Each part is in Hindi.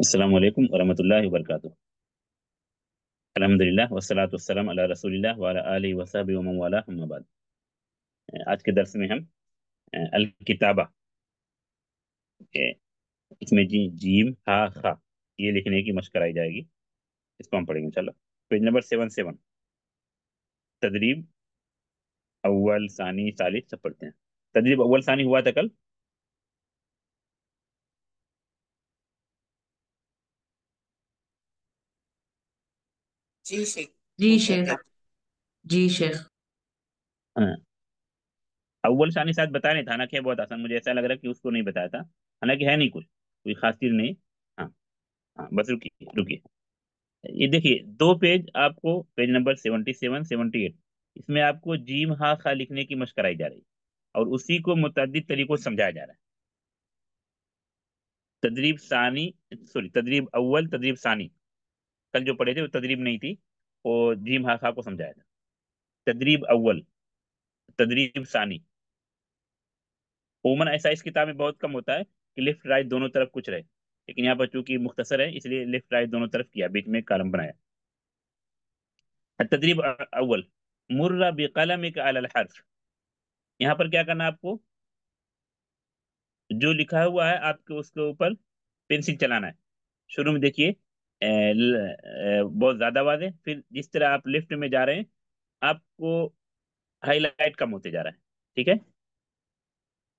अस्सलाम वालेकुम वरहमतुल्लाहि वबरकातुहू। अल्हम्दुलिल्लाह वस्सलातु वस्सलाम अला रसूलिल्लाह व अला आलिहि व सहबिहि व मन वाला, अम्मा बाद। आज के दर्स में हम अल किताबा, इसमें जी जीम हा खा ये लिखने की मशक कराई जाएगी। इसको हम पढ़ेंगे इंशाल्लाह। पेज नंबर 77, तदरीब अव्वल सानी सालिस सब पढ़ते हैं। तदरीब अव्वल सानी हुआ था कल। जी शेख। जी हो गया शेख। क्या? जी शेख। हाँ, अव्वल सानी शायद बताया नहीं था ना कि बहुत आसान, मुझे ऐसा लग रहा है कि उसको नहीं बताया था। हालांकि है नहीं, कुछ कोई खास चीज नहीं। हाँ हाँ, बस रुकिए रुकिए। ये देखिए, दो पेज आपको, पेज नंबर 77 78, इसमें आपको जीम हा खा लिखने की मशक कराई जा रही है और उसी को मुतअद्दिद तरीकों से समझाया जा रहा है। तदरीब सानी, सॉरी तदरीब अव्वल तदरीब सानी, कल जो पढ़े थे वो तदरीब नहीं थी, वो जीम हा खा को समझाया था। तदरीब अव्वल, तदरीब सानी। उमूमन ऐसा इस किताब में बहुत कम होता है कि लेफ्ट राइट दोनों तरफ कुछ रहे, लेकिन यहाँ पर चूंकि मुख्तसर है इसलिए लेफ्ट राइट दोनों तरफ किया, बीच में एक कॉलम बनाया। तदरीब अव्वल, मुर्रा बिकलमिक अलल हर्फ। यहाँ पर क्या करना है आपको, जो लिखा हुआ है आपको उसके ऊपर पेंसिल चलाना है। शुरू में देखिए बहुत ज्यादा आवाज है, फिर जिस तरह आप लेफ्ट में जा रहे हैं आपको हाईलाइट कम होते जा रहा है। ठीक है,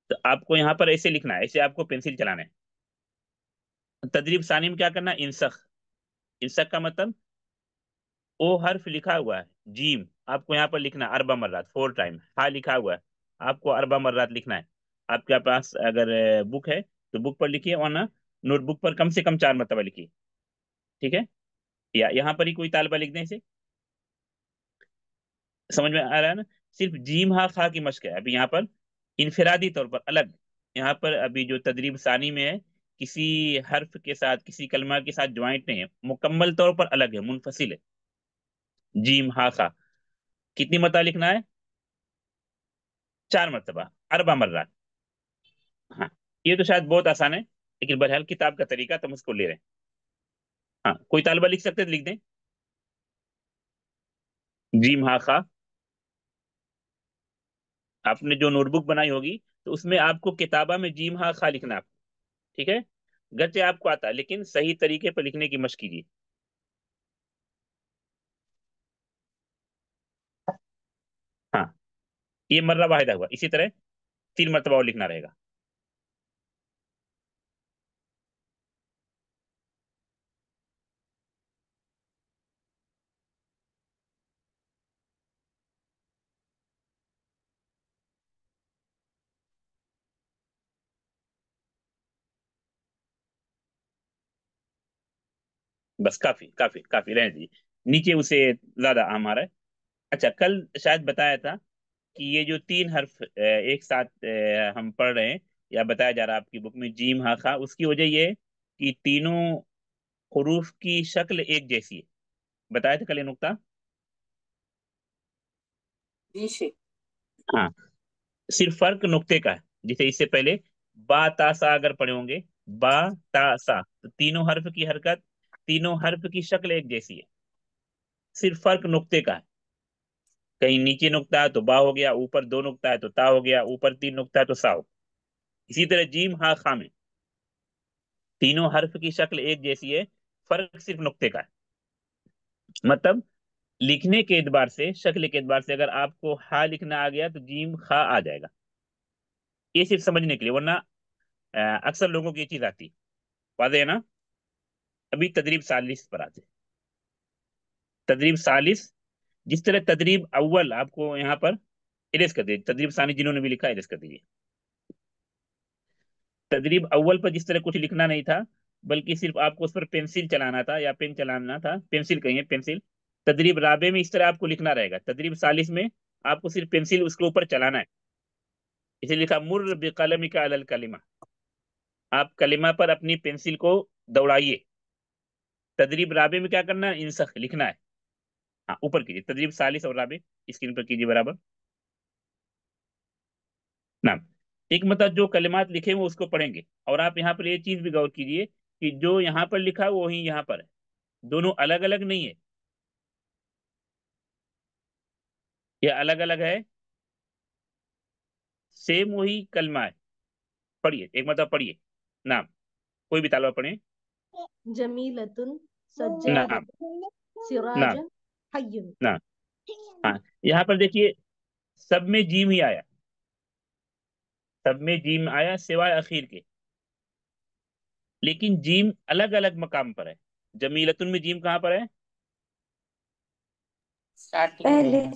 तो आपको यहाँ पर ऐसे लिखना है, ऐसे आपको पेंसिल चलाना है। तदरीब सानी में क्या करना है, इंसख। इंसख का मतलब, ओ हर्फ लिखा हुआ है जीम, आपको यहाँ पर लिखना है अरबा मर्रात, 4 टाइम। हा लिखा हुआ है, आपको अरबा मर्रात लिखना है। आपके पास अगर बुक है तो बुक पर लिखिए, वरना नोटबुक पर कम से कम 4 मरतबा लिखिए। ठीक है, या यहाँ पर ही कोई तालबा लिख दें इसे। समझ में आ रहा है ना? सिर्फ जीम हा खा की मश्क है अभी यहाँ पर, इनफिरादी तौर पर अलग। यहाँ पर अभी जो तदरीब सानी में है, किसी हर्फ के साथ किसी कलमा के साथ ज्वाइंट नहीं है, मुकम्मल तौर पर अलग है, मुनफसिल है। जीम हा खा कितनी मरतबा लिखना है, 4 मरतबा, अरबा मर्रा। हाँ, ये तो शायद बहुत आसान है, लेकिन बहरहाल किताब का तरीका तुम उसको ले रहे हैं। हाँ, कोई तालबा लिख सकते हैं तो लिख दें, जीम हा खा। आपने जो नोटबुक बनाई होगी तो उसमें आपको किताबा में जीम हा खा लिखना है आपको। ठीक है, गरचे आपको आता है लेकिन सही तरीके पर लिखने की मशक कीजिए। हाँ, ये मर्रा वाहिदा हुआ, इसी तरह 3 मरतबा और लिखना रहेगा। बस काफी काफी काफी रहने दीजिए, नीचे उसे ज्यादा आम आ रहा है। अच्छा, कल शायद बताया था कि ये जो 3 हर्फ एक साथ हम पढ़ रहे हैं, या बताया जा रहा है आपकी बुक में जीम हा खा, उसकी वजह ये है कि तीनों हुरूफ की शक्ल एक जैसी है। बताया था कल ये नुक्ता। जी शेख। हाँ, सिर्फ फर्क नुक्ते का है। जैसे इससे पहले बा ता सा अगर पढ़े होंगे, बा ता सा, तो तीनों हर्फ की हरकत, तीनों हर्फ की शक्ल एक जैसी है, सिर्फ फर्क नुक्ते का है। कहीं नीचे नुक्ता है तो बा हो गया, ऊपर 2 नुक्ता है तो ता हो गया, ऊपर 3 नुक्ता है तो सा हो। इसी तरह जीम हा खा में तीनों हर्फ की शक्ल एक जैसी है, फर्क सिर्फ नुक्ते का है। मतलब लिखने के एतबार से, शक्ल के एतबार से अगर आपको हा लिखना आ गया तो जीम खा आ जाएगा। ये सिर्फ समझने के लिए, वरना अ, अक्सर लोगों की ये चीज आती है। वाज़ेह है ना? अभी तदरीब सालिस पर आते हैं। तदरीब सालिस, जिस तरह तदरीब अव्वल आपको यहाँ पर इरेज कर दीजिए, तदरीब सानी जिन्होंने भी लिखा इरेज कर दीजिए। तदरीब अव्वल पर जिस तरह कुछ लिखना नहीं था, बल्कि सिर्फ आपको उस पर पेंसिल चलाना था या पेन चलाना था, पेंसिल कहिए पेंसिल। तदरीब राबे में इस तरह आपको लिखना रहेगा, तदरीब सालिस में आपको सिर्फ पेंसिल उसके ऊपर चलाना है। इसे लिखा मुर्र बिकलमिका अलल कलिमा, आप कलिमा पर अपनी पेंसिल को दौड़ाइए। तदरीब राबे में क्या करना है, इंसख लिखना है। हाँ, ऊपर कीजिए, तदरीब सालिस और राबे स्क्रीन पर कीजिए बराबर। नाम, एक मतलब जो कलिमात लिखे हुए उसको पढ़ेंगे। और आप यहाँ पर ये चीज भी गौर कीजिए कि कि जो यहाँ पर लिखा है वो ही यहाँ पर है, दोनों अलग अलग नहीं है, ये अलग अलग है, सेम वही कलमा है। पढ़िए, एक मतलब पढ़िए नाम, कोई भी तालवा पढ़े। जमीलतुन, नाम, सज्जादतुन, नाम, सिराजन, हय्युन। नाम। हाँ, यहाँ पर देखिए, सब में जीम ही आया, सब में जीम आया सिवाय अखीर के, लेकिन जीम अलग अलग मकाम पर है। जमीलतुन में जीम कहाँ पर है? स्टार्टिंग पहले में।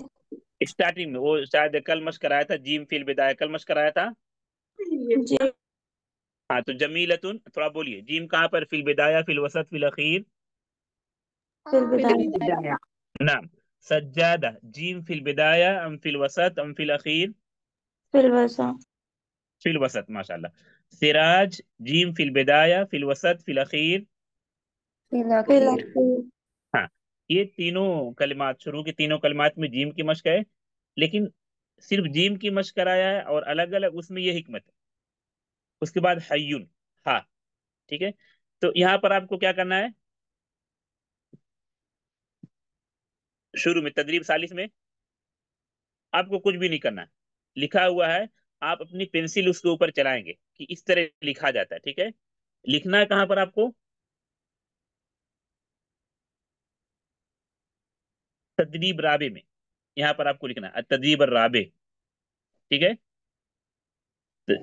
स्टार्टिंग में, वो शायद कल मश कराया था, जीम फिल बिदाया कल मश कराया था। जी। हाँ, तो जमीलतुन थोड़ा बोलिए, जीम कहाँ पर? फिल बिदाया, फिल वसत, फिल अखीर। फिल बिदाया। नाम। सज्जादा, जीम फिल बिदाया अम फिल वसत अम फिल अखीर? फिलवसा। फिल वसत, माशाल्लाह। सिराज, जीम फिल बिदाया, फिल वसत, फिल अखीर? फिलकीर। हाँ, ये तीनों कलिमात, शुरू के तीनों कलिमात में जीम की मश्क है, लेकिन सिर्फ जीम की मश्क कराया है और अलग अलग उसमें ये हिकमत है। उसके बाद हय्युन, हाँ, ठीक है। तो यहाँ पर आपको क्या करना है, शुरू में तदरीब सालिस में आपको कुछ भी नहीं करना है, लिखा हुआ है, आप अपनी पेंसिल उसके ऊपर चलाएंगे कि इस तरह लिखा जाता है, ठीक है। लिखना है कहाँ पर आपको? तदरीब राबे में, यहाँ पर आपको लिखना है तदरीब राबे, ठीक है। तो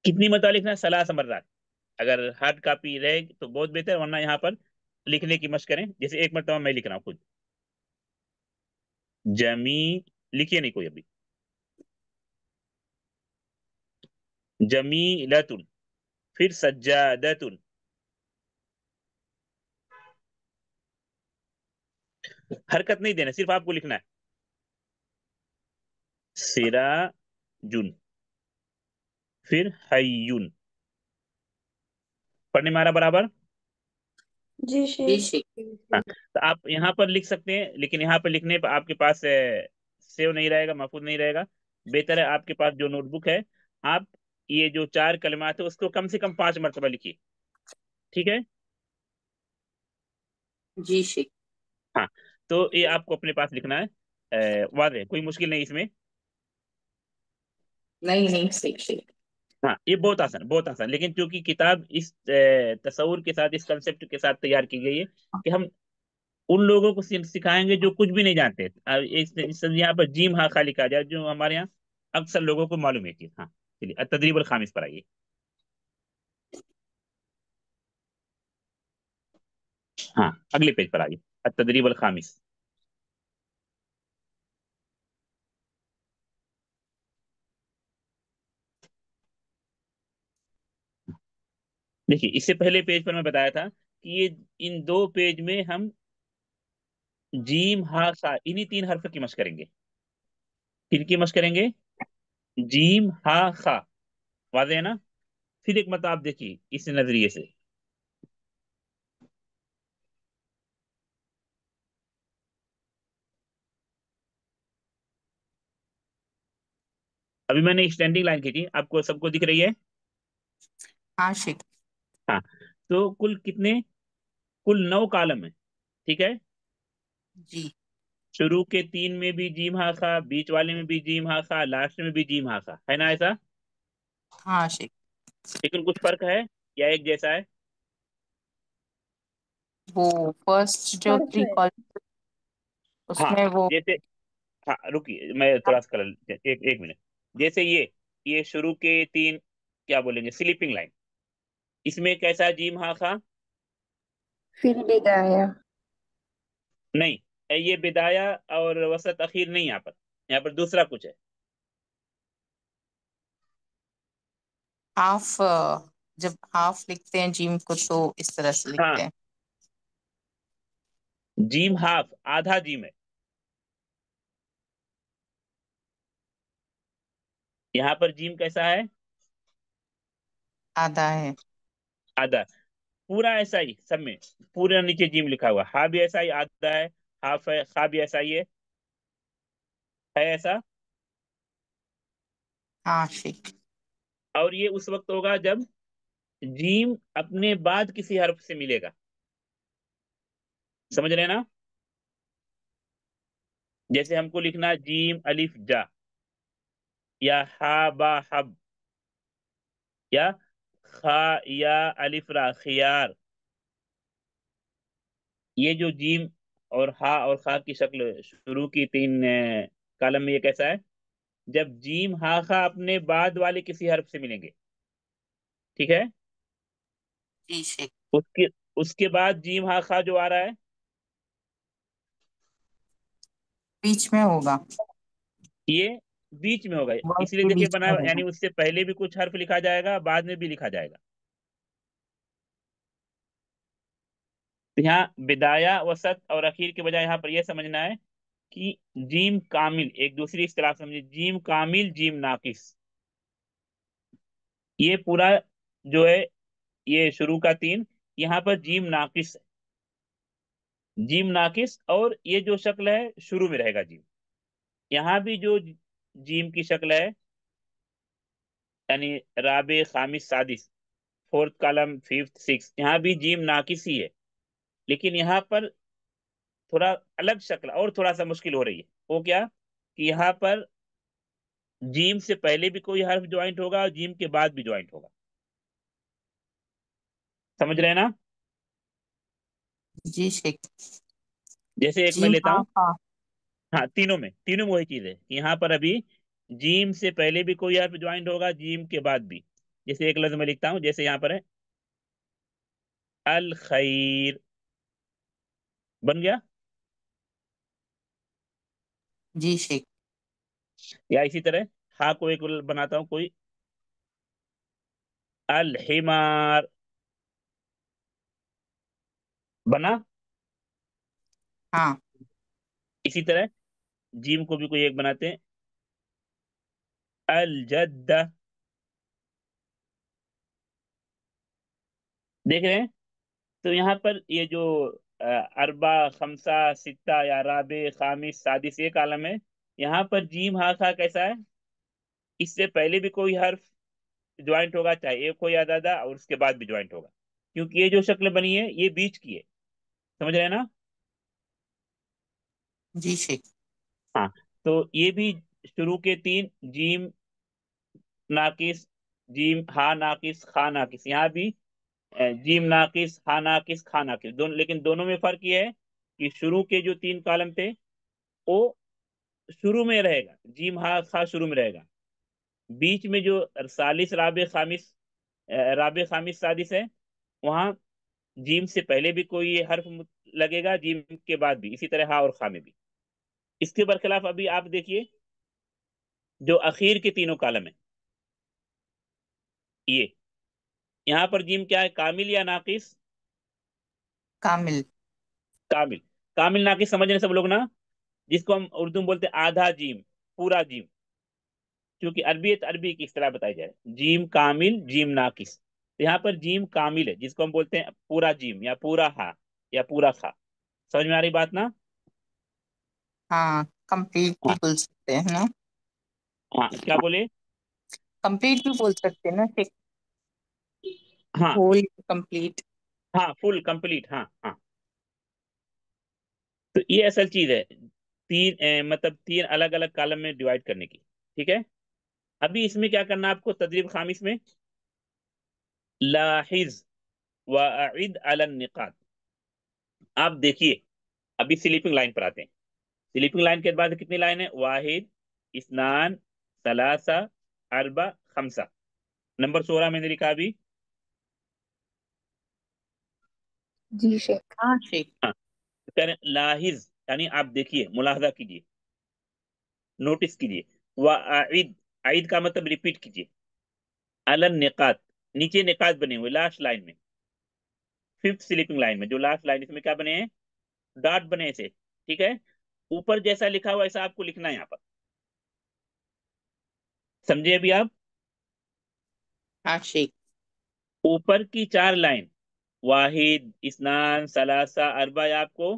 कितनी मरतबा लिखना है? सलास मर्रात। अगर हार्ड कॉपी रहे तो बहुत बेहतर, वरना यहाँ पर लिखने की मशक करें। जैसे एक मरतबा मैं लिख रहा हूँ खुद, जमी, लिखिए नहीं कोई अभी, जमीलतुन, फिर सज्जादतुन, हरकत नहीं देना, सिर्फ आपको लिखना है सिराजुन, फिर हय्युन। पढ़ने में आ रहा बराबर? जी जी शेख। हाँ, तो आप यहाँ पर लिख सकते हैं, लेकिन यहाँ पर लिखने पर आपके पास सेव नहीं रहेगा, महफूज नहीं रहेगा। बेहतर है आपके पास जो नोटबुक है, आप ये जो चार कलमात है उसको कम से कम 5 मरतबा लिखिए, ठीक है। जी शेख। हाँ, तो ये आपको अपने पास लिखना है, वाज़ेह, कोई मुश्किल नहीं इसमें। नहीं नहीं शेख शेख। हाँ, ये बहुत आसान, बहुत आसान, लेकिन क्योंकि किताब इस तसव्वुर के साथ, इस कंसेप्ट के साथ तैयार की गई है कि हम उन लोगों को सिखाएंगे जो कुछ भी नहीं जानते। यहाँ पर जीम हा खा लिखा जाए, जो हमारे यहाँ अक्सर लोगों को मालूम है चीज। हाँ, चलिए तदरीब अल खामिस पर आइए। हाँ, अगले पेज पर आइए, तदरीब अल खामिस। देखिए, इससे पहले पेज पर मैं बताया था कि ये इन दो पेज में हम जीम हा खा, इन्हीं 3 हर्फ की मशक करेंगे। किनकी मशक करेंगे? जीम हा खा, वाज़ेह है ना। फिर एक मतलब आप देखिए इस नजरिए से, अभी मैंने स्टैंडिंग लाइन की थी, आपको सबको दिख रही है? हाँ शेख। हाँ, तो कुल कितने? कुल 9 कॉलम है, ठीक है। जी। शुरू के 3 में भी जीम हा खा, बीच वाले में भी जीम हा खा, लास्ट में भी जीम हा खा, है ना ऐसा? हाँ शेख। लेकिन कुछ फर्क है या एक जैसा है? वो फर्स्ट जो फर्क थ्री है। कॉल हाँ, उसमें वो। जैसे, हाँ रुकिए, मैं थोड़ा सा एक एक मिनट। जैसे ये शुरू के 3, क्या बोलेंगे, स्लीपिंग लाइन, इसमें कैसा है जीम हा खा? फिर बिदाया। नहीं, ये बिदाया और वसत अखीर नहीं, यहाँ पर दूसरा कुछ है। हाफ, जब हाफ लिखते हैं जीम को तो इस तरह से हाँ, लिखते हैं। जीम हाफ, आधा जीम है। यहाँ पर जीम कैसा है? आधा है। आधा। पूरा ऐसा ही सब में, पूरा नीचे जिम लिखा हुआ, हा भी ऐसा ही आधा है, हाफ है, खा भी ऐसा ही है ऐसा। हाँ शेख। और ये उस वक्त होगा जब जीम अपने बाद किसी हर्फ से मिलेगा, समझ रहे हैं ना? जैसे हमको लिखना है जीम अलिफ जा, या हा बा हब, या खा या अलिफ रा खियार। ये जो जीम और हा और खा की शक्ल शुरू की तीन कॉलम में, ये कैसा है? जब जीम हा खा अपने बाद वाले किसी हर्फ से मिलेंगे, ठीक है, जी शेख। उसके उसके बाद जीम हा खा जो आ रहा है, बीच में होगा, ये बीच में होगा। वर्ड इसलिए के देखिए बीच बना, में यानी होगा। उससे पहले भी कुछ हर्फ लिखा जाएगा, बाद में भी लिखा जाएगा। तो यहाँ बिदाया, वसत और आखिर के बजाय यहाँ पर यह समझना है कि जीम कामिल, एक दूसरी इस्तिलाह समझिए, जीम कामिल जीम नाकिस। ये पूरा जो है, ये शुरू का तीन, यहाँ पर जीम नाकिस है, जीम नाकिस। और ये जो शक्ल है शुरू में रहेगा जीम। यहाँ भी जो जीम की शक्ल है, यानी राबे खामिस सादिस, फोर्थ कॉलम फिफ्थ सिक्स, यहाँ भी जीम नाकिस ही है, लेकिन यहाँ पर थोड़ा अलग शक्ल और थोड़ा सा मुश्किल हो रही है। वो क्या कि यहाँ पर जीम से पहले भी कोई हर्फ ज्वाइंट होगा और जीम के बाद भी ज्वाइंट होगा, समझ रहे हैं ना? जी शेख। जैसे एक मैं जिम लेता हाँ हूँ, हाँ। हाँ, तीनों में वही चीज है कि यहाँ पर अभी जीम से पहले भी कोई हर्फ ज्वाइंट होगा, जीम के बाद भी। जैसे एक लफ्ज में लिखता हूँ, जैसे यहाँ पर है अल खैर, बन गया। जी शेख। या इसी तरह हा को एक बनाता हूँ कोई, अल हिमार, बना। हाँ। इसी तरह जीम को भी कोई एक बनाते हैं, अल जद्दा। देख रहे हैं? तो यहाँ पर ये जो अरबा खमसा सित्ता या राबे खामिस सादिस, ये कालम है। यहाँ पर जीम हा खा कैसा है? इससे पहले भी कोई हर्फ ज्वाइंट होगा, चाहे एक हो या ज्यादा, और उसके बाद भी ज्वाइंट होगा, क्योंकि ये जो शक्ल बनी है ये बीच की है, समझ रहे हैं ना? जी शेख। हाँ, तो ये भी शुरू के तीन, जीम नाकिस, जीम हा नाकिस खा नाकिस, यहाँ भी जीम नाकिस हा नाकिस खा नाकिस, दोनों, लेकिन दोनों में फर्क ये है कि शुरू के जो तीन कॉलम थे वो शुरू में रहेगा, जीम हा खा शुरू में रहेगा। बीच में जो सालिस राबे खामिस, राबे खामिस सादिस है, वहां जीम से पहले भी कोई हर्फ लगेगा, जीम के बाद भी, इसी तरह हा और खा में भी। इसके बरखिलाफ अभी आप देखिए जो अखीर के तीनों कॉलम है, ये यहाँ पर जीम क्या है, कामिल या नाकिस? कामिल। कामिल। कामिल नाकिस समझ रहे हैं सब लोग ना? जिसको हम उर्दू में बोलते हैं आधा जीम, पूरा जीम, क्योंकि अरबी तो अरबी की इस्तेलाह बताई जाए, जीम कामिल जीम नाकिस। तो यहाँ पर जीम कामिल है, जिसको हम बोलते हैं पूरा जीम या पूरा हा या पूरा खा। समझ में आ रही बात ना? हाँ, कंप्लीट भी हाँ, बोल सकते हैं ना। हाँ, क्या बोले? कंप्लीट भी बोल सकते हैं ना शेख। हाँ, होल कंप्लीट। हाँ, फुल कंप्लीट, हाँ, हाँ। तो ये असल चीज है, तीन मतलब तीन अलग अलग कॉलम में डिवाइड करने की, ठीक है। अभी इसमें क्या करना है आपको, तदरीब खामिस में, लाहिज वाइद अलन निकात। आप देखिए, अभी स्लीपिंग लाइन पर आते हैं। स्लीपिंग लाइन के बाद कितनी लाइन है? वाहिद, इस्नान, सलासा, अरबा, खमसा। नंबर 16 मैंने लिखा अभी। जी शेख। हाँ शेख। हाँ, तो कह रहे हैं लाहिज, यानी आप देखिए, मुलाहजा कीजिए, नोटिस कीजिए। वाइद, आइद का मतलब रिपीट कीजिए। अलन निकात, नीचे निकात बने हुए लास्ट लाइन में, फिफ्थ स्लीपिंग लाइन में, जो लास्ट लाइन, इसमें क्या बने हैं? डॉट बने ऐसे, ठीक है। ऊपर जैसा लिखा हुआ ऐसा आपको लिखना है यहाँ पर, समझे अभी आप? हाँ शेख। ऊपर की चार लाइन, वाहिद, इस्नान, सलासा, अरबा, ये आपको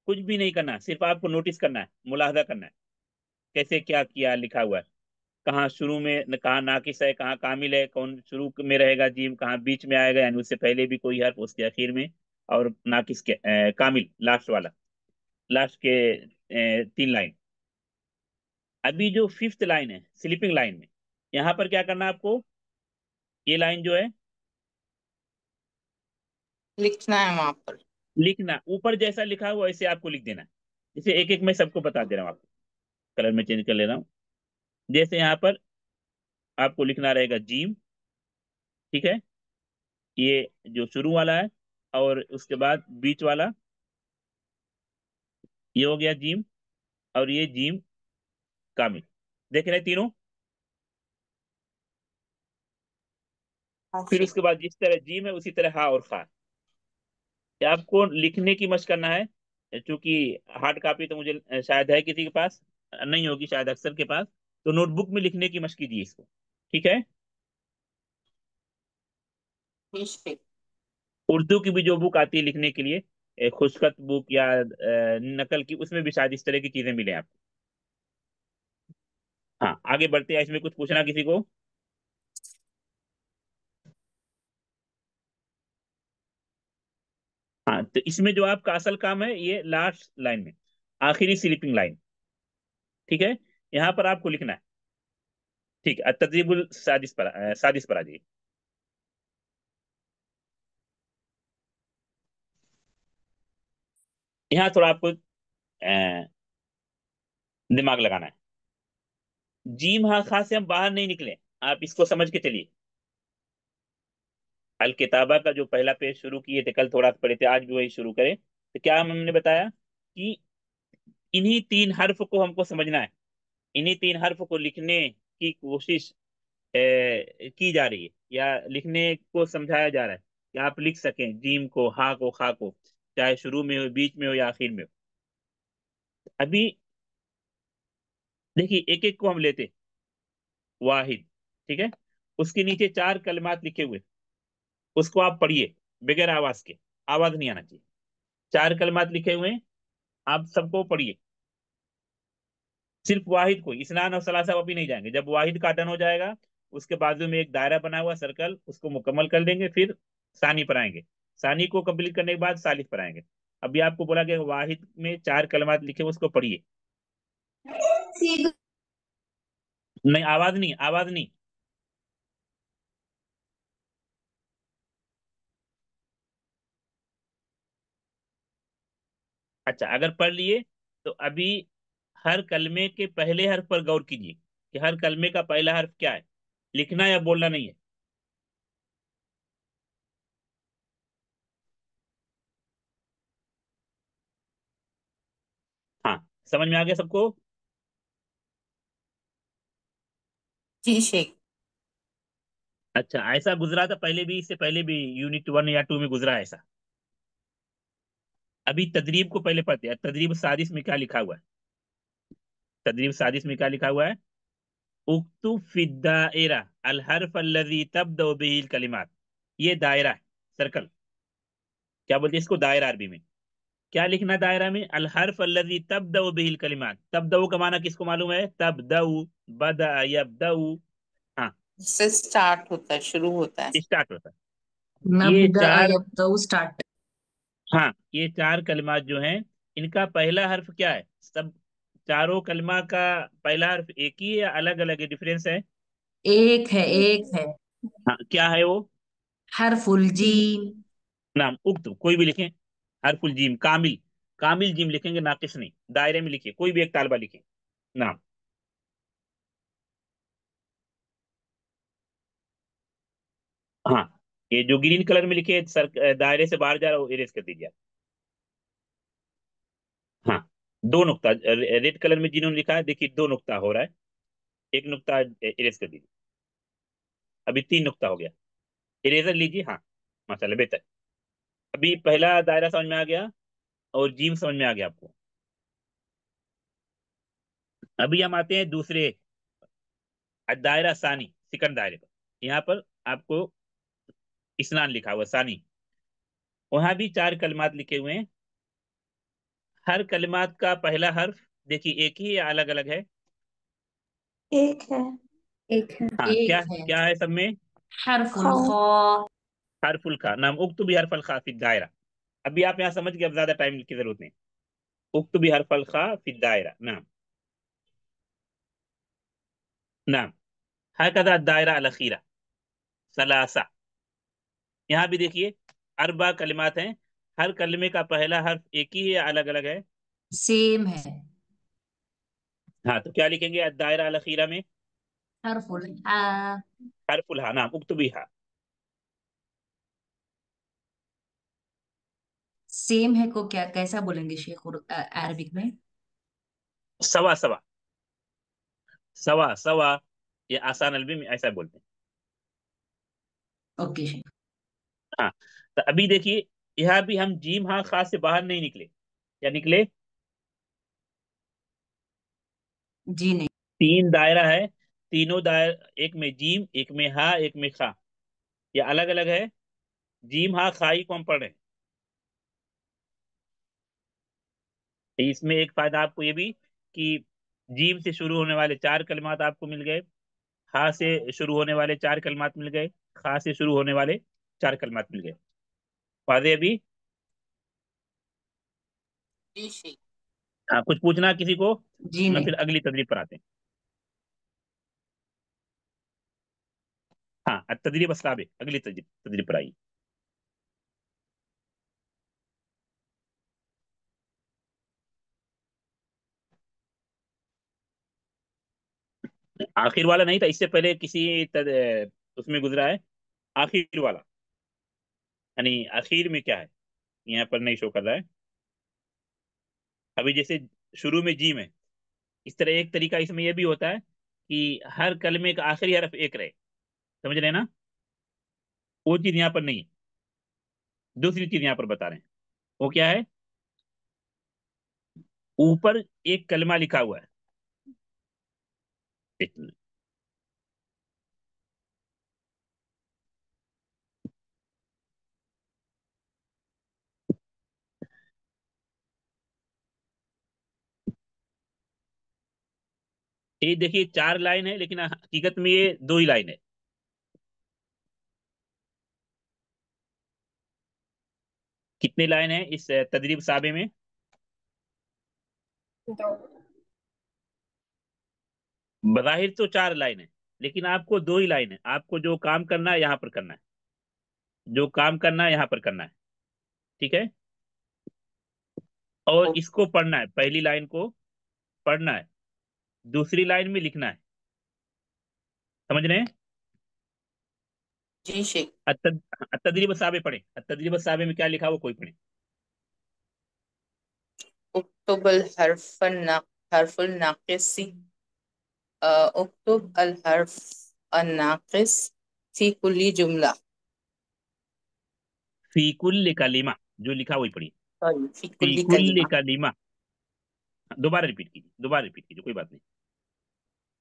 कुछ भी नहीं करना, सिर्फ आपको नोटिस करना है, मुलाहजा करना है कैसे क्या किया लिखा हुआ है। कहाँ शुरू में कहाँ नाकिस है, कहाँ कामिल है, कौन शुरू में रहेगा जीम, कहाँ बीच में आएगा, यानी उससे पहले भी कोई हर्फ, उसके आखिर में, और नाकिस के कामिल लास्ट वाला, लास्ट के 3 लाइन। अभी जो फिफ्थ लाइन है स्लीपिंग लाइन में, यहाँ पर क्या करना है आपको, ये लाइन जो है लिखना है वहां पर। लिखना, ऊपर जैसा लिखा हुआ वैसे आपको लिख देना है। जैसे एक एक मैं सबको बता दे रहा हूँ आपको, कलर में चेंज कर ले रहा हूँ। जैसे यहाँ पर आपको लिखना रहेगा जीम, ठीक है, ये जो शुरू वाला है, और उसके बाद बीच वाला, ये हो गया जीम, और ये जीम कामिल। देख रहे हैं तीनों। हाँ फिर शेख। उसके बाद जिस तरह जीम है उसी तरह हा और खा। ये आपको लिखने की मशक करना है, क्योंकि हार्ड कॉपी तो मुझे शायद है किसी के पास, नहीं होगी शायद अक्सर के पास, तो नोटबुक में लिखने की मशक कीजिए इसको, ठीक है। जी शेख। उर्दू की भी जो बुक आती है लिखने के लिए, खुशखत बुक या नकल की, उसमें भी शायद इस तरह की चीजें मिले आपको। हाँ, आगे बढ़ते हैं, इसमें कुछ पूछना किसी को। हाँ, तो इसमें जो आपका असल काम है ये लास्ट लाइन में, आखिरी स्लीपिंग लाइन, ठीक है, यहाँ पर आपको लिखना है। ठीक है, तदरीबुल साजिश पर साजिश पर आ जाइए। यहाँ थोड़ा आपको दिमाग लगाना है। जीम हाँ खा से हम बाहर नहीं निकले, आप इसको समझ के चलिए। अल किताबा का जो पहला पेज शुरू किए थे, कल थोड़ा पढ़े थे, आज भी वही शुरू करें। तो क्या हमने बताया कि इन्हीं 3 हर्फ को हमको समझना है, इन्हीं 3 हर्फ को लिखने की कोशिश की जा रही है, या लिखने को समझाया जा रहा है कि आप लिख सकें जीम को, हा को, खा को, चाहे शुरू में हो, बीच में हो, या आखिर में हो। अभी देखिए, एक एक को हम लेते, वाहिद, ठीक है, उसके नीचे 4 कलमात लिखे हुए, उसको आप पढ़िए बगैर आवाज के, आवाज नहीं आना चाहिए। 4 कलमात लिखे हुए हैं, आप सबको पढ़िए। सिर्फ वाहिद को, इसनान और सलासा अभी नहीं जाएंगे। जब वाहिद का डन हो जाएगा, उसके बाजू में एक दायरा बना हुआ सर्कल, उसको मुकम्मल कर देंगे, फिर सानी पर आएंगे। सानी को कंप्लीट करने के बाद सालिस पर आएंगे। अभी आपको बोला गया वाहिद में 4 कलमात लिखे, उसको पढ़िए। नहीं, आवाज नहीं, आवाज नहीं। अच्छा, अगर पढ़ लिए तो अभी हर कलमे के पहले हर्फ पर गौर कीजिए कि हर कलमे का पहला हर्फ क्या है। लिखना या बोलना नहीं है। हाँ, समझ में आ गया सबको। जी शेख। अच्छा, ऐसा गुजरा था पहले भी, इससे पहले भी यूनिट 1 या 2 में गुजरा है ऐसा। अभी तदरीब को पहले पढ़ते हैं। तदरीब साजिश में क्या लिखा हुआ है, तदरीब साजिश में क्या लिखा हुआ है, उक्तुब फी दायरा अल हर्फ अल्लज़ी तब्दअ बिहिल कलिमात। ये दायरा है, सर्कल, क्या बोलते हैं इसको, दायरा अरबी में। क्या लिखना है दायरा में, अल हर्फ अल्लज़ी तब्दअ बिहिल कलिमात। तब्दअ का माना किसको मालूम है, तब्दअ, बदा, यब्दअ। हाँ, इससे स्टार्ट होता है, शुरू होता है। स्टार्ट होता है। ये नब्दा चार, यब्दउ स्टार्ट। हाँ, ये 4 कलमात जो हैं, इनका पहला हर्फ क्या है, सब चारों कलमा का पहला हर्फ एक ही है या अलग अलग है, डिफरेंस है। एक है, एक है। हाँ, क्या है वो, हरफुल जीम। नाम उक्त, कोई भी लिखें। हरफुल जीम कामिल, कामिल जीम लिखेंगे, नाकिस नहीं। दायरे में लिखिए, कोई भी एक तालबा लिखे नाम। हाँ, ये जो ग्रीन कलर में लिखे सर, दायरे से बाहर जा रहा है, वो इरेज कर दीजिए आप। हाँ, 2 नुक्ता, रेड कलर में जिन्होंने लिखा है देखिए, 2 नुक्ता हो रहा है, एक नुक्ता इरेज कर दीजिए। अभी 3 नुक्ता हो गया, इरेजर लीजिए। हाँ, माशाल्लाह, बेहतर। अभी पहला दायरा समझ में आ गया, और जीम समझ में आ गया आपको। अभी हम आते हैं दूसरे दायरा सानी, सिकंद दायरे पर। यहाँ पर आपको स्नान लिखा हुआ सानी, वहां भी 4 कलमात लिखे हुए हैं। हर कलमात का पहला हर्फ देखिए एक ही या अलग अलग है, एक है। एक है। हाँ, क्या एक है। क्या है सब में? हर्फुल खा। खा। हरफुल का नाम उक्तु भी हरफल खा फिद दायरा। अभी आप यहाँ समझ गए, अब ज्यादा टाइम की जरूरत नहीं। उक्तु भी हरफल खा फिद दायरा नाम। नाम हकदा दायरा अल अखीरा सलासा। यहाँ भी देखिए, अरबा कलिमात हैं। हर कलमे का पहला हर्फ एक ही है या अलग अलग है? सेम है। हाँ, तो क्या लिखेंगे दायरा अल अखीरा में? हर्फुल हा। हरफुल हा नाम उक्तु भी हा। सेम है को क्या कैसा बोलेंगे शेख अरबिक में? सवा सवा, सवा सवा, ये आसान अरबी में ऐसा बोलते हैं। ओके शेख। हाँ, तो अभी देखिए, यहाँ भी हम जीम हाँ खा से बाहर नहीं निकले। क्या निकले? जी नहीं। तीन दायरा है, तीनों दायरा, एक में जीम, एक में हा, एक में खा। ये अलग अलग है। जीम हा खा ही को हम पढ़ रहे हैं। इसमें एक फायदा आपको ये भी कि जीम से शुरू होने वाले चार कलमात आपको मिल गए, हा से शुरू होने वाले चार कलमात मिल गए, खा से शुरू होने वाले चार कलमात मिल गए। फायदे अभी। जी शेख। हाँ, कुछ पूछना किसी को? जी मैं नहीं। फिर अगली तदरीब पर आते हैं। हाँ, तदरीब अस्साबिक, अगली तदरीब तदरीब पर आई। आखिर वाला नहीं था, इससे पहले किसी उसमें गुजरा है। आखिर वाला, यानी आखिर में क्या है, यहाँ पर नहीं शो कर रहा है। अभी जैसे शुरू में जीम है, इस तरह एक तरीका इसमें यह भी होता है कि हर कलमे का आखिरी हरफ एक रहे। समझ रहे हैं ना? वो चीज यहाँ पर नहीं है। दूसरी चीज यहाँ पर बता रहे हैं, वो क्या है? ऊपर एक कलमा लिखा हुआ है। एक मिनट। ये देखिए, चार लाइन है, लेकिन हकीकत में ये दो ही लाइन है। कितने लाइन है इस तदरीब साबे में? दो। बज़ाहिर तो चार लाइन है, लेकिन आपको दो ही लाइन है। आपको जो काम करना है यहाँ पर करना है, जो काम करना है यहाँ पर करना है। ठीक है? और इसको पढ़ना है, पहली लाइन को पढ़ना है, दूसरी लाइन में लिखना है। समझ रहे हैं? जी शेख। तदरीब साबे पढ़े। तदरीब साबे में क्या लिखा वो कोई पढ़े। उक्तुबल हर्फुल नाकिस। उक्तुब अल हर्फ अन्नाकिस फी कुल्ली जुमला। फी कुल्ल कलीमा, जो लिखा वही पढ़िए। सॉरी, फी फी कुल्ली कुल्ल कलिमा। कलीमा। दोबारा रिपीट कीजिए, दोबारा रिपीट कीजिए, कोई बात नहीं।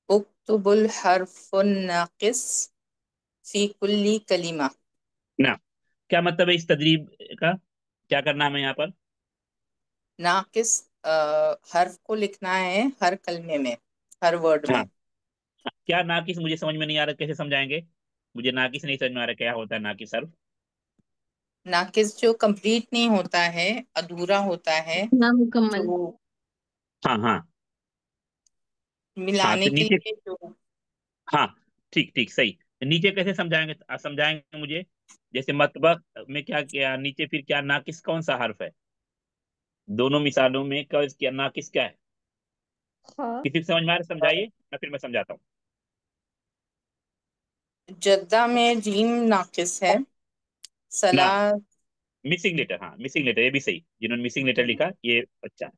उक्तुबुल हर्फुन नाकिस फी कुल्ली कलिमा। ना, क्या मतलब है इस तदरीब का? क्या करना है हमें यहाँ पर? नाकिस हर्फ को लिखना है हर कलमे में, हर वर्ड हाँ, में। क्या नाकिस मुझे समझ में नहीं आ रहा, कैसे समझाएंगे? मुझे नाकिस नहीं समझ में आ रहा, क्या होता है नाकिस हर्फ? नाकिस जो कंप्लीट नहीं होता है, अधूरा होता है, नामुकम्मल। जो हाँ हाँ। हाँ, मिलाने तो के नीचे। लिए जो। हाँ, ठीक ठीक सही। तो नीचे कैसे समझाएंगे, समझाएंगे मुझे? जैसे मतबख में क्या किया, नीचे फिर क्या नाकिस कौन सा हर्फ है? दोनों मिसालों में क्या नाकिस क्या है? खा। किसी को समझ में आ रहा है? समझाइए, मैं फिर मैं समझाता हूँ। जद्दा में जीम नाकिस है। ना, सला। मिसिंग लेटर, हाँ मिसिंग लेटर, ये भी सही। जिन्होंने मिसिंग लेटर लिखा ये अच्छा है।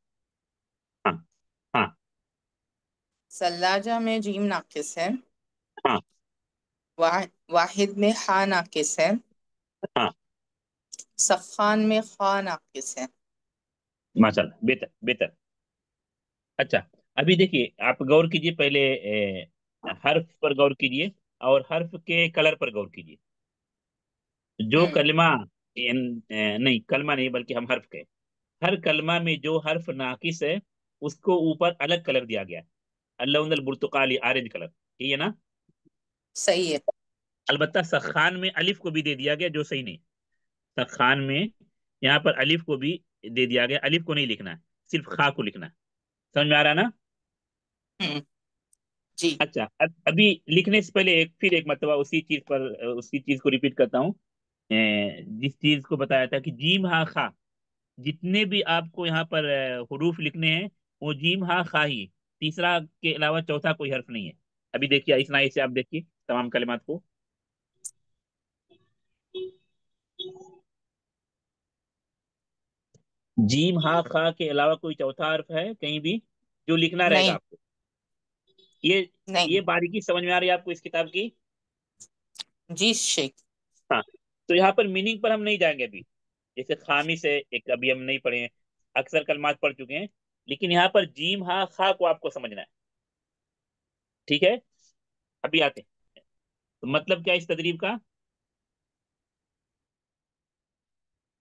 हाँ हाँ सल्लाजा में जीम नाकिस है। हाँ वाहिद में खा नाकिस है। हाँ। सफ़ान में खा नाकिस है। माशाल्लाह, बेहतर बेहतर। अच्छा, अभी देखिए, आप गौर कीजिए पहले, हर्फ पर गौर कीजिए और हर्फ के कलर पर गौर कीजिए। जो हम्म। कलमा, नहीं कलमा नहीं, बल्कि हम हर्फ के, हर कलमा में जो हर्फ नाकिस है उसको ऊपर अलग कलर दिया गया है। अल्लाह बुर्तुकाली ऑरेंज कलर, ये है ना? सही है। अलबत्ता सखान में अलिफ को भी दे दिया गया, जो सही नहीं। सखान में यहाँ पर अलिफ को भी दे दिया गया, अलिफ को नहीं लिखना है, सिर्फ खा को लिखना है। समझ में आ रहा ना? हम्म। जी। अच्छा, अभी लिखने से पहले फिर एक मर्तबा उसी चीज को रिपीट करता हूँ। जिस चीज को बताया था कि जीम हा खा, जितने भी आपको यहाँ पर हुरूफ लिखने हैं, वो जीम हा खा ही, तीसरा के अलावा चौथा कोई हर्फ नहीं है। अभी देखिए इस नाई से आप देखिए तमाम कलिमात को। जीम हा खा के अलावा कोई चौथा हर्फ है कहीं भी जो लिखना रहेगा नहीं। आपको? ये नहीं। ये बारीकी समझ में आ रही है आपको इस किताब की? जी शेख। हाँ। तो यहाँ पर मीनिंग पर हम नहीं जाएंगे अभी। जैसे खामिस है एक, अभी हम नहीं पढ़े हैं, अक्सर कलमात पढ़ चुके हैं। लेकिन यहाँ पर जीम हा खा को आपको समझना है। ठीक है, अभी आते हैं। तो मतलब क्या है इस तदरीब का?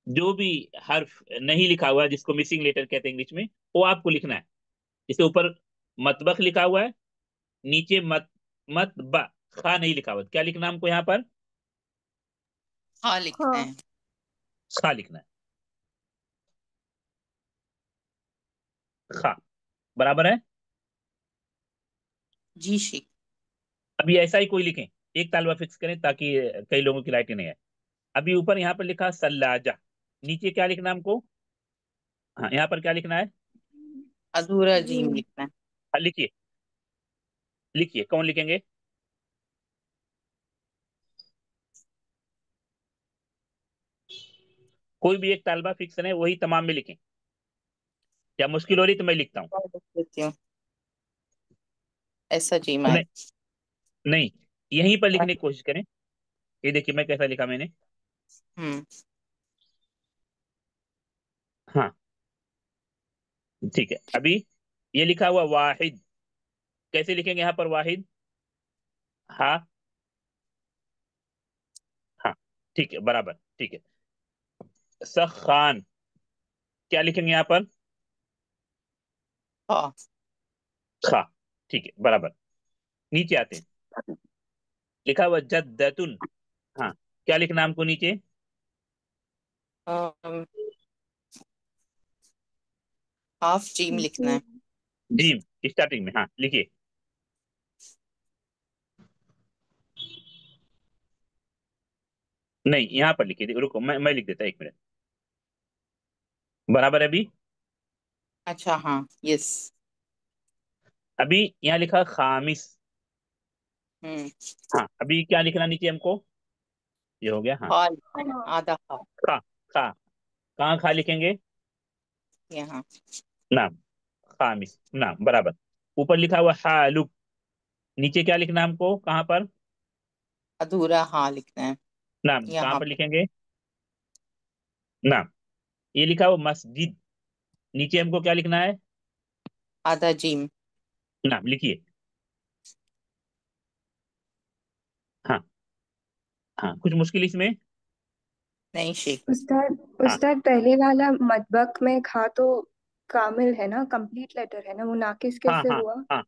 जो भी हर्फ नहीं लिखा हुआ है, जिसको मिसिंग लेटर कहते हैं इंग्लिश में, वो आपको लिखना है। इसके ऊपर मतबख लिखा हुआ है, नीचे मत बा खा नहीं लिखा हुआ, क्या लिखना है हमको यहाँ पर? हाँ लिखना हाँ। है। खा लिखना है। खा बराबर है। जी शेख। अभी ऐसा ही कोई लिखें, एक तालबा फिक्स करें ताकि कई लोगों की राइटिंग नहीं है। अभी ऊपर यहाँ पर लिखा सल्लाजा, नीचे क्या लिखना है हमको? हाँ, यहाँ पर क्या लिखना है? अधूरा जीम जीम। लिखना है। हाँ, लिखिए। लिखिए, कौन लिखेंगे? कोई भी एक तालबा फिक्स करें, वही तमाम में लिखें। या मुश्किल हो रही तो मैं लिखता हूँ। और लिख देती हूँ। ऐसा जीम है। नहीं, नहीं, यहीं पर लिखने की कोशिश करें। ये देखिए मैं कैसा लिखा मैंने। हम्म। हाँ, ठीक है। अभी ये लिखा हुआ वाहिद, कैसे लिखेंगे यहाँ पर वाहिद? हाँ, हाँ, ठीक है, बराबर, ठीक है। सखान, क्या लिखेंगे यहाँ पर? हाँ। खा, ठीक है, बराबर। नीचे आते हैं, लिखा हुआ जद्दतुन। हाँ, क्या लिखना हमको नीचे? अम, हाफ जीम लिखना है। जीम। जीम स्टार्टिंग में, हाँ लिखिए। नहीं, यहाँ पर लिखिए, रुको मैं लिख देता, 1 मिनट। बराबर है अभी? अच्छा हाँ यस। अभी यहाँ लिखा खामिस। हम्म। हाँ, अभी क्या लिखना नीचे हमको? ये हो गया, हाँ। खा लिखना है, हाँ। आधा खा। खा, खा, कहाँ खा लिखेंगे? यहाँ। नाम, खामिस नाम, बराबर। ऊपर लिखा हुआ हालुक, नीचे क्या लिखना हमको, कहाँ पर? अधूरा हाँ लिखना है। नाम कहाँ यहाँ पर पर। लिखेंगे? नाम। ये लिखा हुआ मस्जिद, नीचे हमको क्या लिखना है? आधा जीम। नाम लिखिए। हाँ, हाँ, कुछ मुश्किल इसमें? नहीं शेख। उस्ताद। हाँ, उस्ताद पहले वाला मतबक में खा तो कामिल है ना, कंप्लीट लेटर है ना, वो नाकिस हाँ, कैसे हाँ, हुआ? हाँ।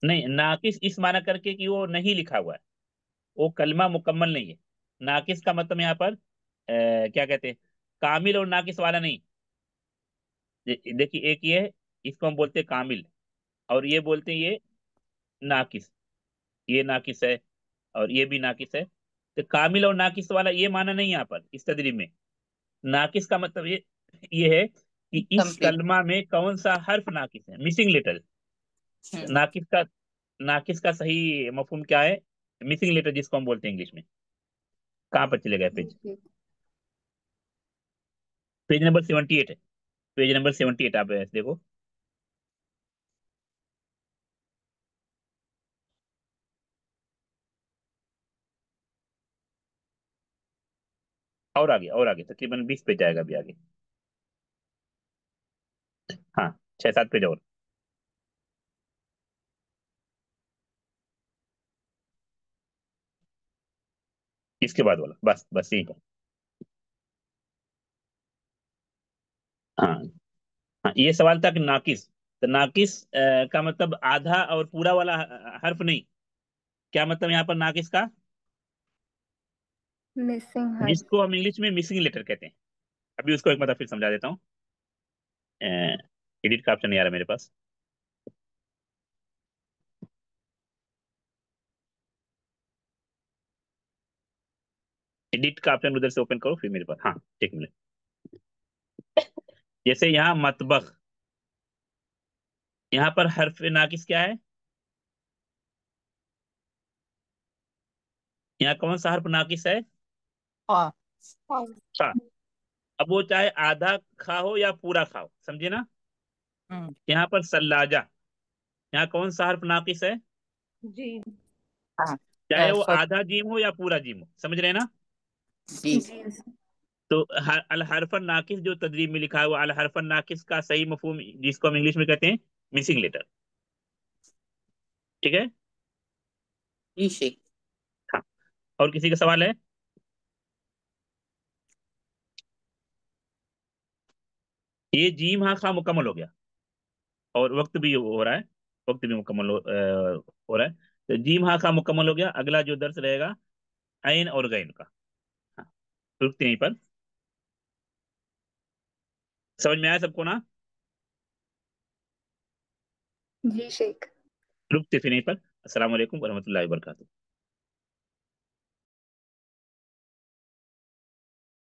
नहीं, नाकिस इस माना करके कि वो नहीं लिखा हुआ है, वो कलमा मुकम्मल नहीं है। नाकिस का मतलब यहाँ पर क्या कहते हैं, कामिल और नाकिस वाला नहीं। देखिए, एक ये है, इसको हम बोलते हैं कामिल, और ये बोलते हैं ये नाकिस। ये नाकिस है और ये भी नाकिस है। तो कामिल और नाकिस वाला ये माना नहीं यहाँ पर इस तदरीब में। नाकिस का मतलब ये है कि इस कंप्लीट। कलमा में कौन सा हर्फ नाकिस है, मिसिंग लेटर। हम्म। नाकिस का सही मफहूम क्या है? मिसिंग लेटर जिसको हम बोलते हैं इंग्लिश में। कहाँ पर चले गए पेज? ठीक। पेज नंबर 78 है। पेज नंबर 78 आप ऐसे देखो। और आगे तकरीबन 20 पेज जाएगा अभी आगे। हाँ, 6-7 पेज और। इसके बाद वाला, बस बस यही था। हाँ, हाँ, ये सवाल था कि नाकिस, तो नाकिस का मतलब आधा और पूरा वाला हर्फ नहीं। क्या मतलब यहाँ पर नाकिस का? मिसिंग हर्फ। जिसको हम इंग्लिश में मिसिंग लेटर कहते हैं। अभी उसको एक मतलब फिर समझा देता हूँ। एडिट का ऑप्शन नहीं आ रहा मेरे पास। एडिट का ऑप्शन उधर से ओपन करो फिर मेरे पास। हाँ, एक मिनट। जैसे यहाँ मतबख, यहाँ पर हर्फ नाकिस क्या है? यहाँ कौन सा हर्फ नाकिस है? हाँ। खा। अब वो चाहे आधा खा हो या पूरा खा हो, समझे ना? हम्म। यहाँ पर सल्लाजा, यहाँ कौन सा हर्फ नाकिस है? जी। हाँ। चाहे वो सॉरी। आधा जीम हो या पूरा जीम हो, समझ रहे हैं ना? जी। जी। तो अल हरफन नाकिस जो तदरीब में लिखा है वो अल हरफन नाकिस का सही मफहूम, जिसको हम इंग्लिश में कहते हैं मिसिंग लेटर। ठीक है। जी शेख। हाँ। और किसी का सवाल है? ये जीम हाँ खा मुकम्मल हो गया और वक्त भी हो रहा है। वक्त भी मुकम्मल हो रहा है। तो जीम हाँ खा मुकम्मल हो गया। अगला जो दर्स रहेगा ऐन और गैन का। हाँ, रुकते हैं यहीं पर। समझ में आया सबको ना? जी शेख। रुकते फिर यहीं पर। अस्सलाम वालेकुम वरहमतुल्लाहि वबरकातुहू।